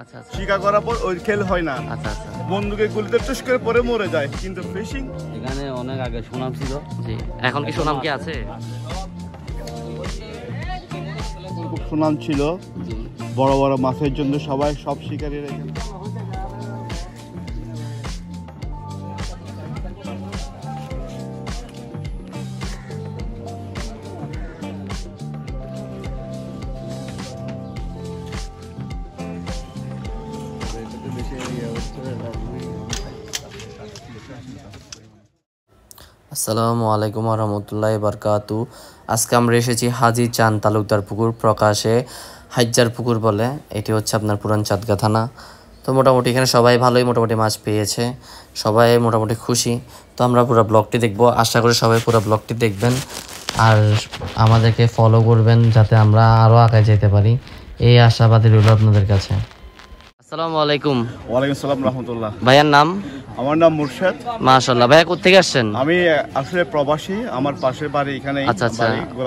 আচ্ছা আচ্ছা। শিকার করার পর ওই খেল হয় না। আচ্ছা আচ্ছা। বন্দুকে গুলিতে টুস করে পরে মরে যায়। কিন্তু ফিশিং এখানে অনেক আগে সুনাম ছিল। জি, এখন কি সুনাম কি আছে? খুব সুনাম ছিল, বড় বড় মাছের জন্য সবাই সব শিকারীরা এখানে। আসসালামু আলাইকুম রহমতুল্লাহি বারকাতু। আজকে আমরা এসেছি হাজী চাঁদ তালুকদার পুকুর, প্রকাশে হাইজার পুকুর বলে। এটি হচ্ছে আপনার পুরান চাঁদগাঁ থানা। তো মোটামুটি এখানে সবাই ভালোই মোটামুটি মাছ পেয়েছে, সবাই মোটামুটি খুশি। তো আমরা পুরো ব্লগটি দেখব, আশা করি সবাই পুরো ব্লগটি দেখবেন আর আমাদেরকে ফলো করবেন যাতে আমরা আরও আগায় যেতে পারি, এই আশাবাদী রইল আপনাদের কাছে। আসসালামু আলাইকুম। ওয়ালাইকুম আসসালাম রাহমাতুল্লাহ। ভাইয়ার নাম? আমার নাম মুর্শেদ। মাশাআল্লাহ। ভাইয়া কোথেকে আসছেন? আমি আসলে প্রবাসী, আমার পাশের বাড়ি এখানে। আচ্ছা আচ্ছা।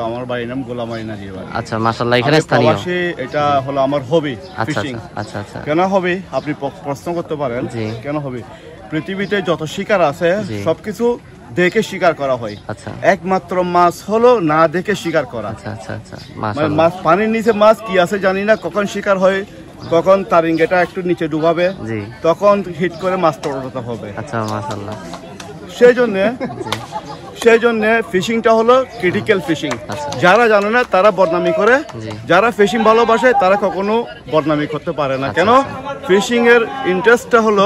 আমার বাড়ির নাম গোলামারি নাজির বাড়ি। আচ্ছা মাশাআল্লাহ। এখানে স্থানীয় প্রবাসী, এটা হলো আমার হবি আচ্ছা ফিশিং। আচ্ছা আচ্ছা। কেন হবি আপনি প্রশ্ন করতে পারেন? কেন হবি? পৃথিবীতে যত শিকার আছে সবকিছু দেখে শিকার করা হয়। আচ্ছা। একমাত্র মাছ হলো না দেখে শিকার করা। আচ্ছা আচ্ছা আচ্ছা। মানে মাছ পানির নিচে মাছ কি আছে জানি না, কখন শিকার হয়, কখন তার ইঙ্গেটা একটু নিচে ডুবাবে, তখন হিট করে মাছ তোড়াতে হবে। আচ্ছা মাশাআল্লাহ। সেই জন্য ফিশিংটা হলো ক্রিটিক্যাল ফিশিং। যারা জানে না তারা বদনামি করে, যারা ফিশিং ভালোবাসে তারা কখনো বদনামি করতে পারে না। কেন? ফিশিং এর ইন্টারেস্টটা হলো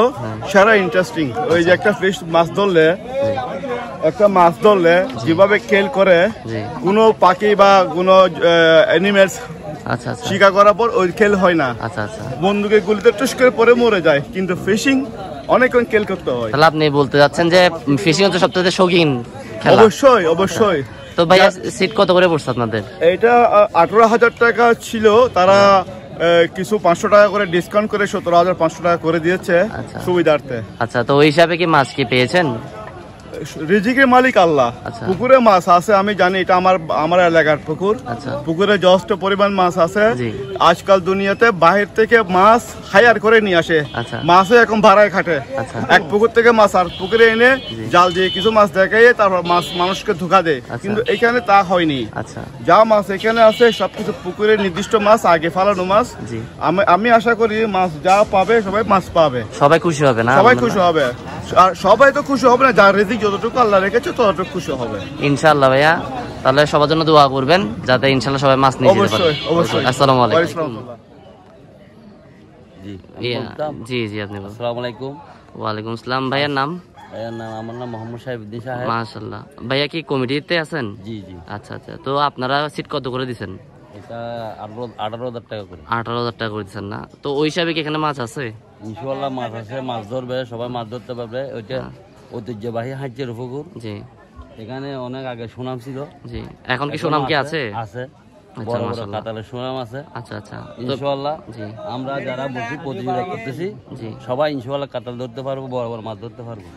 সারা ইন্টারেস্টিং। ওই যে একটা মাছ ধরলে যেভাবে খেল করে, কোনো পাখি বা কোনো অ্যানিমেলস শিকার করার পর ওই খেল হয় না। বন্দুকে গুলিতে টুস করে পরে মরে যায়। কিন্তু ফিশিং অনেকক্ষণ খেল করতে হয়। তাহলে আপনি বলতে যাচ্ছেন যে ফিশিং হচ্ছে সবচেয়ে শৌখিন খেলা? অবশ্যই অবশ্যই। তো ভাইয়া সিট কত করে পড়ছে আপনাদের? এটা 18,000 টাকা ছিল, তারা কিছু 500 টাকা করে ডিসকাউন্ট করে 17,500 টাকা করে দিয়েছে সুবিধার্থে। আচ্ছা, তো ওই হিসাবে কি মাছ কি পেয়েছেন? রিজিকের মালিক আল্লাহ। পুকুরে মাছ আছে, আমি জানি, এটা আমার এলাকার পুকুর। পুকুরে যথেষ্ট পরিমাণ মাছ আছে। আজকাল দুনিয়াতে বাহির থেকে মাছ হায়ার করে নিয়ে আসে, মাছও এখন ভাড়ায় খাটে। এক পুকুর থেকে মাছ আর পুকুরে এনে জাল দিয়ে কিছু মাছ দেখাই, তারপর মাছ মানুষকে ধোকা দেয়। কিন্তু এখানে তা হয়নি। যা মাছ এখানে আছে সবকিছু পুকুরের নির্দিষ্ট মাছ, আগে ফালানো মাছ। আমি আশা করি মাছ যা পাবে সবাই মাছ পাবে, সবাই খুশি হবে না? সবাই খুশি হবে। আর সবাই তো খুশি হবে না, যার রিজিক যতটুকু আল্লাহ রেখেছে ততটুকু খুশি হবে ইনশাআল্লাহ। ভাইয়া তাহলে সবার জন্য দোয়া করবেন যাতে ইনশাআল্লাহ সবাই মাছ নিয়ে যেতে পারে। অবশ্যই। আসসালামু আলাইকুম। জি জি, আপনি বলুন। আসসালামু আলাইকুম। ওয়ালাইকুম আসসালাম। ভাইয়ার নাম? আমার নাম মোহাম্মদ সাহেবউদ্দিন সাহেব। মাশাআল্লাহ। ভাইয়া কি কমিটিতে আছেন? জি জি। আচ্ছা আচ্ছা। তো আপনারা সিট কত করে দিবেন? এটা 18,000 টাকা করে। 18,000 টাকা করে দিচ্ছেন না? তো ওই হিসাবে কি এখানে মাছ আছে? ইনশাআল্লাহ মাছ আছে, মাছ ধরবে, সবাই মাছ ধরতে পারবে। ওইটা ঐতিহ্যবাহী হাজ্জের পুকুর। জি। এখানে অনেক আগে সুনাম ছিল। জি। এখন কি সুনাম কি আছে? আছে। বড় বড় কাতালের সুনাম আছে। আচ্ছা আচ্ছা। ইনশাআল্লাহ আমরা যারা বসে প্রতিযোগিতা করতেছি সবাই ইনশাআল্লাহ কাতাল ধরতে পারবো, বড় বড় মাছ ধরতে পারবো।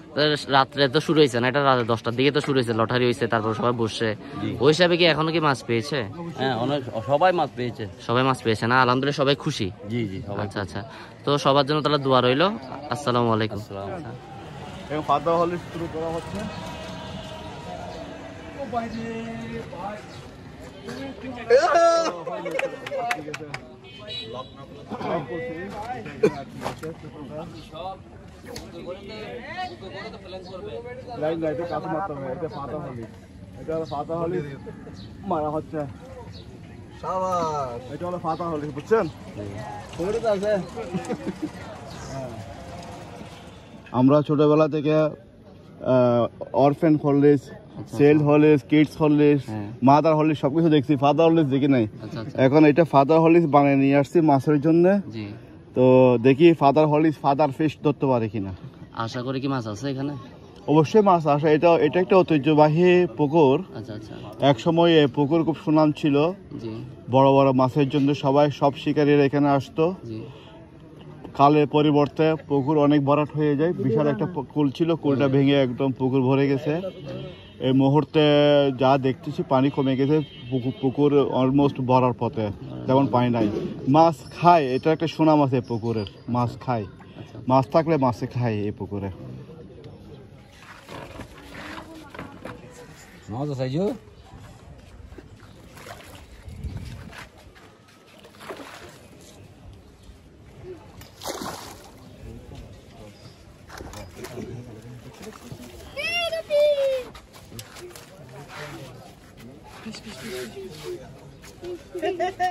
রাত্রে তো শুরু হয়েছে না? এটা রাত 10টার দিকে তো শুরু হয়েছে, লটারি হয়েছে, তারপর সবাই বসছে। ওই হিসাবে কি এখনো কি মাছ পেয়েছে? হ্যাঁ, অনেক সবাই মাছ পেয়েছে। সবাই মাছ পেয়েছে না? আলহামদুলিল্লাহ সবাই খুশি। জি জি। আচ্ছা আচ্ছা। তো সবার জন্য তাহলে দোয়া রইল। আসসালামু আলাইকুম। ফাদা হলে শুরু করা হচ্ছে। মারা হচ্ছে, এটা হলো ফাতা হলি, বুঝছেন? আমরা ছোটবেলা থেকে অরফেন হলিস, সেল হলিস, কিডস হলিস, মাদার হলিস সবকিছু দেখছি, ফাদার হলিস দেখি নাই। এখন এটা ফাদার হলিস বানিয়ে নিয়ে আসছি মাছের জন্য। তো দেখি ফাদার হলিস, ফাদার ফিশ ধরতে পারে কিনা। আশা করি কি মাছ আছে এখানে? অবশ্যই মাছ আসে। এটা একটা ঐতিহ্যবাহী পুকুর। এক সময় এই পুকুর খুব সুনাম ছিল, বড় বড় মাছের জন্য সব শিকারীরা এখানে আসতো। কালের পরিবর্তে পুকুর অনেক ভরাট হয়ে যায়। বিশাল একটা কুল ছিল, কুলটা ভেঙে একদম পুকুর ভরে গেছে। এই মুহূর্তে যা দেখতেছি পানি কমে গেছে, পুকুর অলমোস্ট ভরার পথে, যেমন পানি নাই। মাছ খায়, এটা একটা সুনাম আছে পুকুরের, মাছ খায়, মাছ থাকলে মাছে খায় এই পুকুরে। মাছ আছে